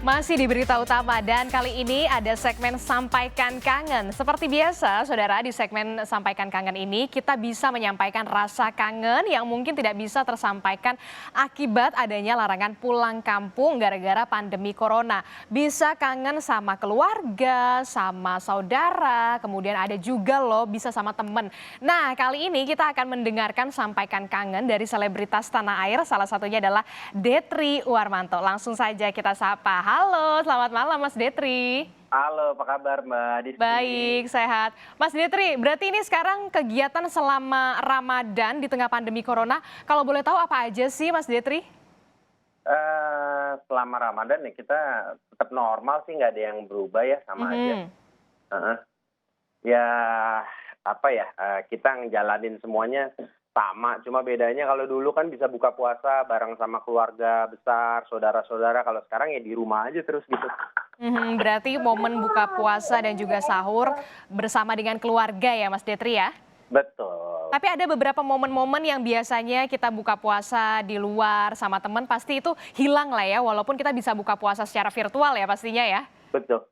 Masih di Berita Utama dan kali ini ada segmen Sampaikan Kangen. Seperti biasa, saudara, di segmen Sampaikan Kangen ini kita bisa menyampaikan rasa kangen yang mungkin tidak bisa tersampaikan akibat adanya larangan pulang kampung gara-gara pandemi corona. Bisa kangen sama keluarga, sama saudara, kemudian ada juga loh bisa sama temen. Nah, kali ini kita akan mendengarkan Sampaikan Kangen dari selebritas tanah air, salah satunya adalah Detri Uwarmanto. Langsung saja kita sapa. Halo, selamat malam Mas Detri. Halo, apa kabar Mbak Disti? Baik, sehat. Mas Detri, berarti ini sekarang kegiatan selama Ramadan di tengah pandemi corona. Kalau boleh tahu apa aja sih Mas Detri? Selama Ramadan ya kita tetap normal sih, nggak ada yang berubah ya, sama aja. Heeh. Ya apa ya, kita ngejalanin semuanya sama, cuma bedanya kalau dulu kan bisa buka puasa bareng sama keluarga besar, saudara-saudara, kalau sekarang ya di rumah aja terus gitu. Berarti momen buka puasa dan juga sahur bersama dengan keluarga ya Mas Detri ya? Betul. Tapi ada beberapa momen-momen yang biasanya kita buka puasa di luar sama teman pasti itu hilang lah ya, walaupun kita bisa buka puasa secara virtual ya pastinya ya. Betul.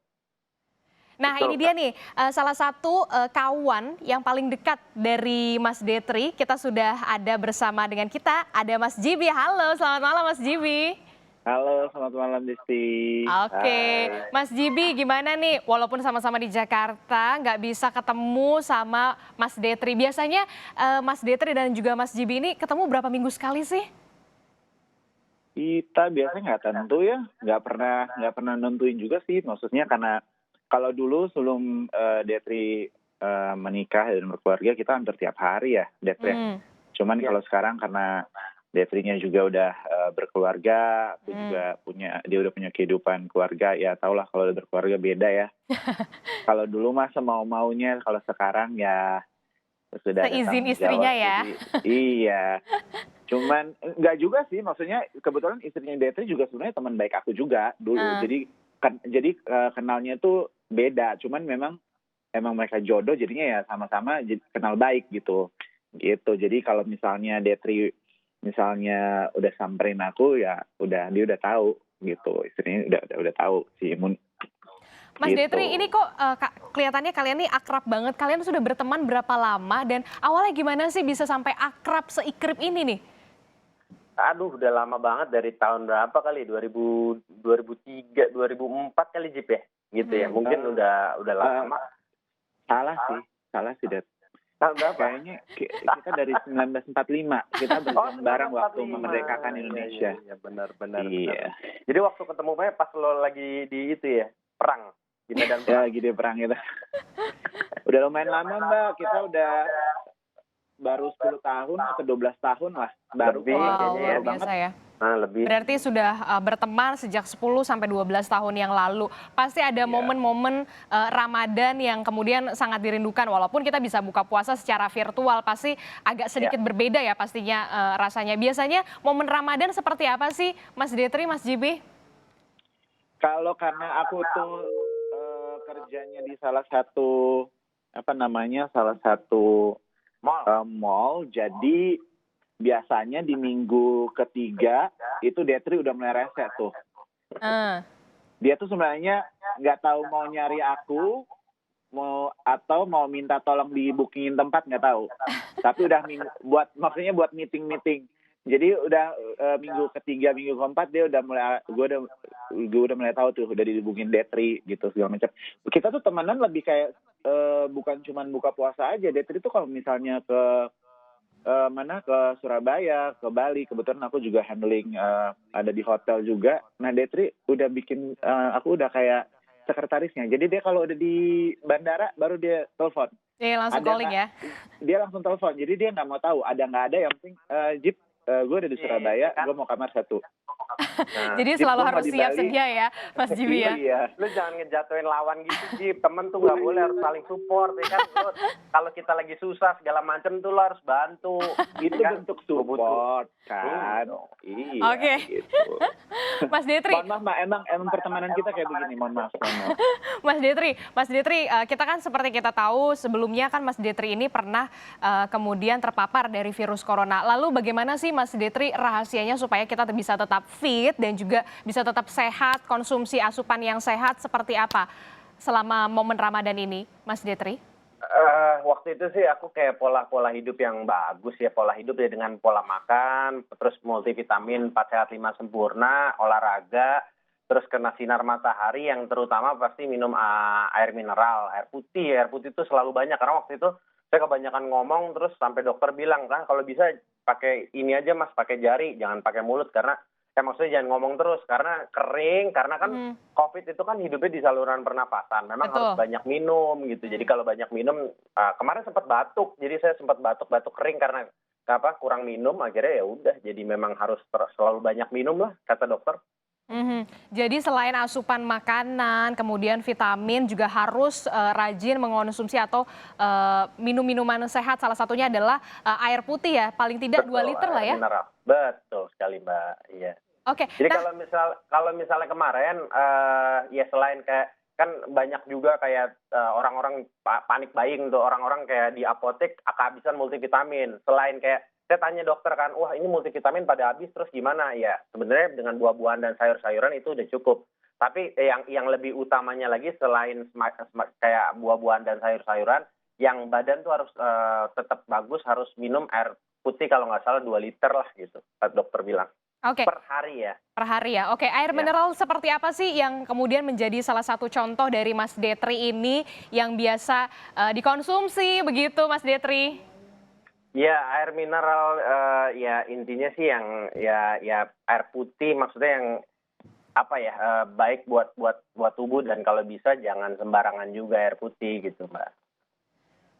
Nah Betul, ini dia Kak. nih, salah satu kawan yang paling dekat dari Mas Detri, kita sudah ada bersama dengan kita, ada Mas Jibi. Halo, selamat malam Mas Jibi. Halo, selamat malam Disti. Oke, Hai. Mas Jibi gimana nih? Walaupun sama-sama di Jakarta, nggak bisa ketemu sama Mas Detri. Biasanya Mas Detri dan juga Mas Jibi ini ketemu berapa minggu sekali sih? Kita biasanya nggak tentu ya, nggak pernah nentuin juga sih. Maksudnya karena kalau dulu sebelum Detri menikah dan berkeluarga kita hampir tiap hari ya, Detri. Cuman Iya. kalau sekarang karena Detrinya juga udah berkeluarga, aku juga dia udah punya kehidupan keluarga. Ya tau lah kalau udah berkeluarga beda ya. Kalau dulu mah semau-maunya, kalau sekarang ya sudah ada Seizin tanggung istrinya jawab. ya? Jadi iya. Cuman nggak juga sih, maksudnya kebetulan istrinya Detri juga sebenarnya teman baik aku juga dulu. Jadi kenalnya tuh beda. Cuman emang mereka jodoh, jadinya ya sama-sama kenal baik gitu. Gitu. Jadi kalau misalnya Detri misalnya udah samperin aku ya dia udah tahu gitu. Istrinya udah tahu sih. Mas Gitu. Detri, ini kok kelihatannya kalian nih akrab banget. Kalian sudah berteman berapa lama dan awalnya gimana sih bisa sampai akrab seikrip ini nih? Aduh, udah lama banget, dari tahun berapa kali? 2003, 2004 kali Jip ya? Gitu ya. Mungkin udah lama. Salah sih Det. Tahun berapa? Kayaknya kita dari 1945, kita berjuang bareng waktu 1945. memerdekakan Indonesia. Iya, benar. Iya. Jadi waktu ketemunya pas lo lagi di itu ya, perang di medan Ya perang. gitu perang itu. Udah lumayan lama Mbak, kita udah baru 10 tahun atau 12 tahun lah. Baru Lebih, Wow, kayaknya luar ya. biasa ya. Nah, lebih. Berarti sudah berteman sejak 10 sampai 12 tahun yang lalu. Pasti ada momen-momen Ramadan yang kemudian sangat dirindukan. Walaupun kita bisa buka puasa secara virtual, pasti agak sedikit berbeda ya pastinya rasanya. Biasanya momen Ramadan seperti apa sih Mas Detri, Mas Jibi? Kalau karena aku tuh kerjanya di salah satu mall, jadi biasanya di minggu ketiga itu Detri udah mulai rese tuh. Dia tuh sebenarnya nggak tahu mau nyari aku, atau mau minta tolong di bookingin tempat, nggak tahu. Tapi udah maksudnya buat meeting. Jadi udah minggu ketiga, minggu keempat dia udah mulai, gue udah mulai tahu tuh udah dihubungin Detri gitu segala macam. Kita tuh temenan lebih kayak bukan cuman buka puasa aja. Detri tuh kalau misalnya ke Surabaya, ke Bali, kebetulan aku juga handling ada di hotel juga. Nah Detri udah bikin aku udah kayak sekretarisnya. Jadi dia kalau udah di bandara baru dia telepon. Langsung calling ya? Dia langsung telepon. Jadi dia nggak mau tahu ada nggak ada, yang penting Jip, gue ada di Surabaya, gue mau kamar 1. Nah, Jadi Jip, selalu gua mau harus di siap Bali. sedia ya Mas Jibi ya? Iya. Lu jangan ngejatuhin lawan gitu, Jip. Temen tuh nggak boleh, harus saling support ya kan. Lu, kalau kita lagi susah segala macem tuh lo harus bantu. Itu ya kan? bentuk support kan. Iya. Oke. Gitu. Mas Detri, Mohon maaf Mbak, emang pertemanan kita kayak begini, mohon maaf. Mas Detri, kita kan seperti kita tahu sebelumnya kan Mas Detri ini pernah kemudian terpapar dari virus corona. Lalu bagaimana sih Mas Detri rahasianya supaya kita bisa tetap fit dan juga bisa tetap sehat, konsumsi asupan yang sehat seperti apa selama momen Ramadan ini, Mas Detri? Waktu itu sih aku kayak pola hidup yang bagus ya, pola hidup ya dengan pola makan, terus multivitamin 4 sehat 5 sempurna, olahraga, terus kena sinar matahari yang terutama pasti minum air mineral, air putih. Air putih itu selalu banyak karena waktu itu saya kebanyakan ngomong terus sampai dokter bilang kan kalau bisa pakai ini aja Mas, pakai jari, jangan pakai mulut karena maksudnya jangan ngomong terus karena kering, karena kan COVID itu kan hidupnya di saluran pernapasan. Memang harus Betul. banyak minum gitu. Jadi kalau banyak minum, kemarin sempat batuk. Jadi saya sempat batuk-batuk kering karena kurang minum. Akhirnya ya udah. Jadi memang harus selalu banyak minum lah kata dokter. Jadi selain asupan makanan, kemudian vitamin juga harus rajin mengonsumsi atau minum minuman sehat. Salah satunya adalah air putih ya, paling tidak 2 liter lah Air ya. mineral. Betul sekali Mbak. Iya. Oke, Jadi nah kalau misalnya kemarin ya selain kayak kan banyak juga kayak orang-orang panik buying tuh, orang-orang kayak di apotek kehabisan multivitamin. Selain kayak saya tanya dokter kan, wah ini multivitamin pada habis terus gimana? Ya sebenarnya dengan buah-buahan dan sayur-sayuran itu udah cukup. Tapi yang lebih utamanya lagi selain kayak buah-buahan dan sayur-sayuran, yang badan tuh harus tetap bagus, harus minum air putih kalau nggak salah 2 liter lah gitu, dokter bilang. oke, Per hari ya. per hari ya. Oke, air Ya. mineral seperti apa sih yang kemudian menjadi salah satu contoh dari Mas Detri ini yang biasa dikonsumsi begitu, Mas Detri? Ya, air mineral ya intinya sih yang ya air putih maksudnya yang baik buat tubuh dan kalau bisa jangan sembarangan juga air putih gitu, Mbak.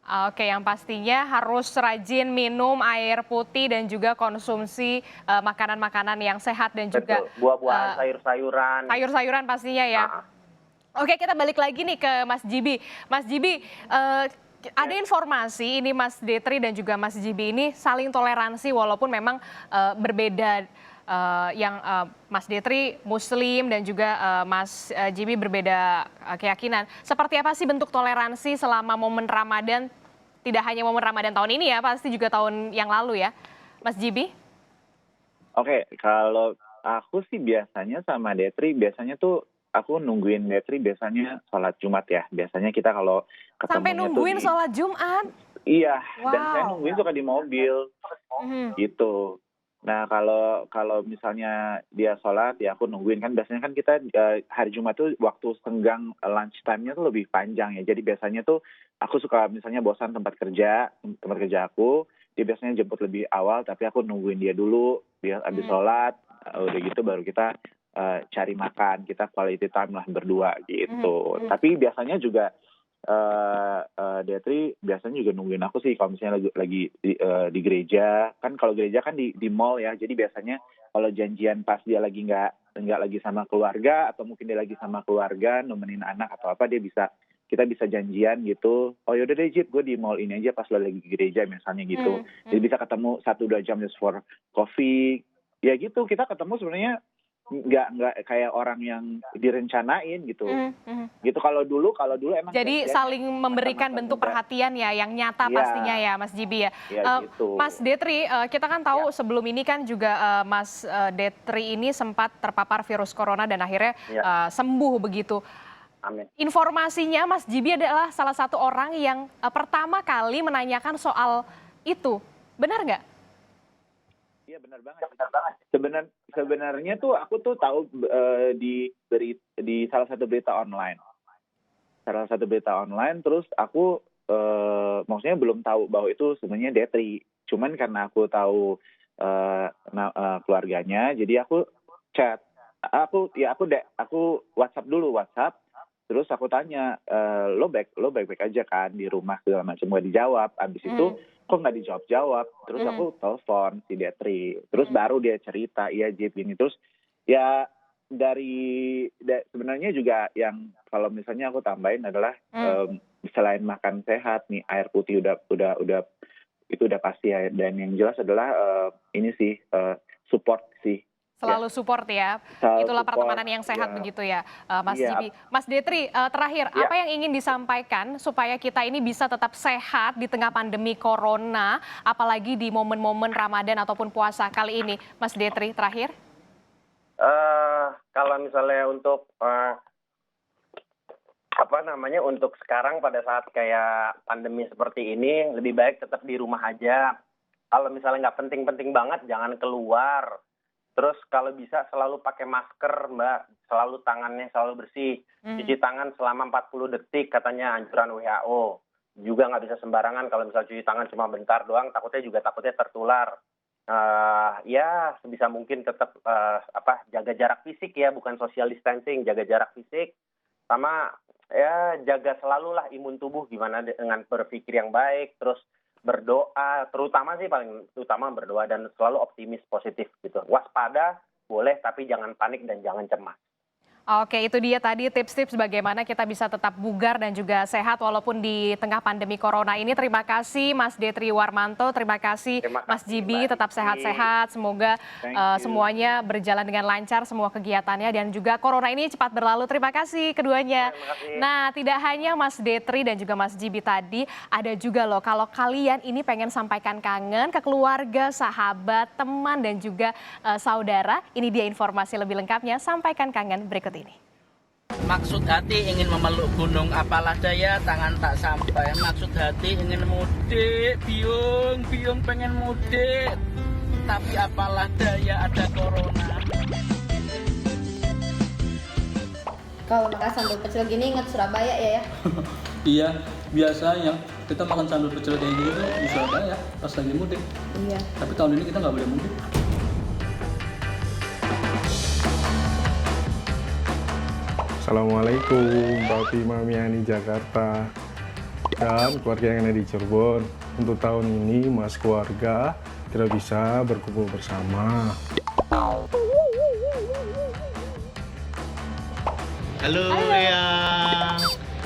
Oke, yang pastinya harus rajin minum air putih dan juga konsumsi makanan-makanan yang sehat dan juga Betul. Buah-buahan, sayur-sayuran. sayur-sayuran pastinya ya. Ah, Oke, kita balik lagi nih ke Mas Jibi. Mas Jibi, ada informasi ini Mas Detri dan juga Mas Jibi ini saling toleransi walaupun memang berbeda. Mas Detri Muslim dan juga Mas Jibi berbeda keyakinan. Seperti apa sih bentuk toleransi selama momen Ramadan? Tidak hanya momen Ramadan tahun ini ya, pasti juga tahun yang lalu ya, Mas Jibi? Oke, kalau aku sih biasanya sama Detri, biasanya tuh aku nungguin Detri biasanya sholat Jumat ya. Biasanya kita kalau Sampai ketemunya tuh nungguin sholat Jumat? iya, dan saya Wow. nungguin suka di mobil gitu. Nah kalau misalnya dia sholat ya aku nungguin, kan biasanya kan kita hari Jumat tuh waktu senggang lunch time-nya tuh lebih panjang ya. Jadi biasanya tuh aku suka misalnya bosan tempat kerja aku, dia biasanya jemput lebih awal tapi aku nungguin dia dulu, dia habis sholat, udah gitu baru kita cari makan, kita quality time lah berdua gitu. Tapi biasanya juga Detri biasanya juga nungguin aku sih kalau misalnya lagi di gereja. Kan kalau gereja kan di mall ya, jadi biasanya kalau janjian pas dia lagi nggak lagi sama keluarga atau mungkin dia lagi sama keluarga nemenin anak atau apa, kita bisa janjian gitu. Oh yaudah deh Jip, gue di mall ini aja pas lo lagi gereja misalnya gitu. Jadi bisa ketemu 1-2 jam just for coffee. Ya gitu, kita ketemu sebenarnya nggak kayak orang yang direncanain gitu. Gitu kalau dulu emang Jadi saling memberikan bentuk perhatian ya, yang nyata Iya. pastinya ya, Mas Jibi ya. Iya gitu. Mas Detri, kita kan tahu sebelum ini kan juga Mas Detri ini sempat terpapar virus corona dan akhirnya sembuh begitu. Amin. Informasinya Mas Jibi adalah salah satu orang yang pertama kali menanyakan soal itu. Benar nggak? Iya benar banget. Sebenarnya tuh aku tuh tahu di salah satu berita online. Terus aku maksudnya belum tahu bahwa itu sebenarnya Detri. Cuman karena aku tahu keluarganya, jadi aku chat. Aku WhatsApp dulu. Terus aku tanya, lo baik-baik aja kan di rumah segala macam, gak dijawab. Abis itu kok nggak dijawab. Terus aku telepon si Detri. Terus baru dia cerita, iya Jip gini. Terus ya sebenarnya juga yang kalau misalnya aku tambahin adalah selain makan sehat nih, air putih udah itu udah pasti ya. Dan yang jelas adalah ini sih support sih. Selalu support ya. Selalu Itulah support, pertemanan yang sehat ya. begitu ya, Mas Iya. Jibi. Mas Detri, terakhir, Ya. apa yang ingin disampaikan supaya kita ini bisa tetap sehat di tengah pandemi corona, apalagi di momen-momen Ramadan ataupun puasa kali ini, Mas Detri, terakhir? Kalau misalnya untuk untuk sekarang pada saat kayak pandemi seperti ini, lebih baik tetap di rumah aja. Kalau misalnya nggak penting-penting banget, jangan keluar. Terus kalau bisa selalu pakai masker, Mbak. Selalu tangannya selalu bersih. Cuci tangan selama 40 detik katanya anjuran WHO. Juga nggak bisa sembarangan kalau misalnya cuci tangan cuma bentar doang, takutnya tertular. Ya sebisa mungkin tetap jaga jarak fisik ya, bukan social distancing, jaga jarak fisik. Sama ya jaga selalu lah imun tubuh, gimana dengan berpikir yang baik, terus berdoa, terutama berdoa dan selalu optimis positif gitu. Waspada boleh tapi jangan panik dan jangan cemas. Oke, itu dia tadi tips-tips bagaimana kita bisa tetap bugar dan juga sehat walaupun di tengah pandemi corona ini. Terima kasih Mas Detri Warmanto, terima kasih Mas Jibi, tetap sehat-sehat. Semoga semuanya berjalan dengan lancar, semua kegiatannya, dan juga corona ini cepat berlalu. Terima kasih keduanya. Terima kasih. Nah, tidak hanya Mas Detri dan juga Mas Jibi tadi, ada juga loh kalau kalian ini pengen sampaikan kangen ke keluarga, sahabat, teman, dan juga saudara. Ini dia informasi lebih lengkapnya, sampaikan kangen berikut ini. Maksud hati ingin memeluk gunung, apalah daya tangan tak sampai. Maksud hati ingin mudik, biung pengen mudik, tapi apalah daya ada corona. Kalau makan sambal pecel gini ingat Surabaya ya? Iya, biasanya kita makan sambal pecel kayak gini tuh di Surabaya pas lagi mudik. Iya. Tapi tahun ini kita nggak boleh mudik. Assalamualaikum, Papi Mami Ani Jakarta dan keluarga yang ada di Cirebon. Untuk tahun ini Mas keluarga tidak bisa berkumpul bersama. Halo ya,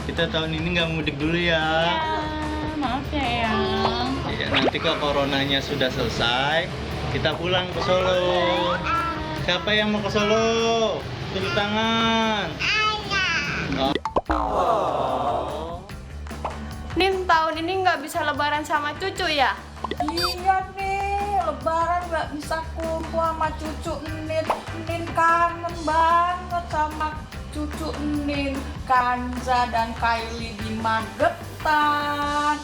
kita tahun ini nggak mudik dulu ya. Maaf ya Yang. Ya, nanti kok coronanya sudah selesai, kita pulang ke Solo. Siapa yang mau ke Solo? Tunjuk tangan. Nin, tahun ini nggak bisa lebaran sama cucu ya? Iya nih, lebaran nggak bisa kumpul sama cucu Nin. Nin kangen banget sama cucu Nin, Kanza dan Kylie di Magetan.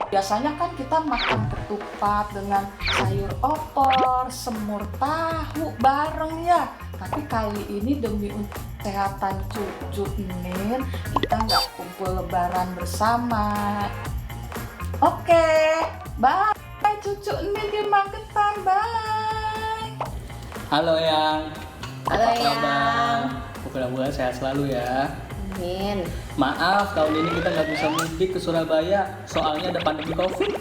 Biasanya kan kita makan ketupat dengan sayur opor, semur tahu bareng ya. Tapi kali ini demi kesehatan cucu Nin, kita nggak kumpul lebaran bersama. Oke, bye cucu Nin di Magetan, bye. Halo Yang. Halo Apa Yang. kabar? Mudah-mudahan sehat selalu ya. Amin. Maaf, tahun ini kita nggak bisa mudik ke Surabaya, soalnya ada pandemi COVID.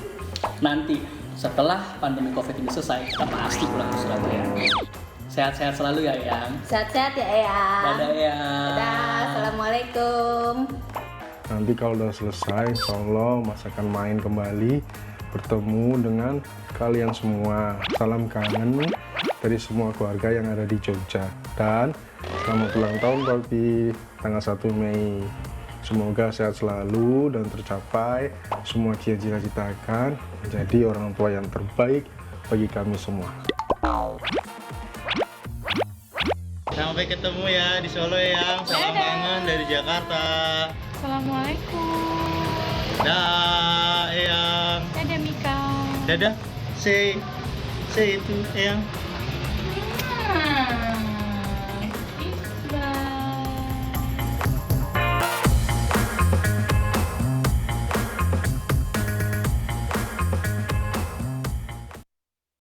Nanti setelah pandemi COVID ini selesai, kita pasti pulang ke Surabaya. Sehat-sehat selalu ya, Yang. Sehat-sehat ya Eyang. Dadah, Yang. Dadah, Assalamualaikum. Nanti kalau udah selesai, insya Allah Mas akan main kembali, bertemu dengan kalian semua. Salam kangen dari semua keluarga yang ada di Jogja. Dan selamat ulang tahun Papi, tanggal 1 Mei. Semoga sehat selalu dan tercapai semua cita-cita menjadi orang tua yang terbaik bagi kami semua. Sampai ketemu ya di Solo ya. Salam kangen dari Jakarta. Assalamualaikum. Dah, Eyang. Dadah Mika. Dadah. Say itu, Eyang. Hmm.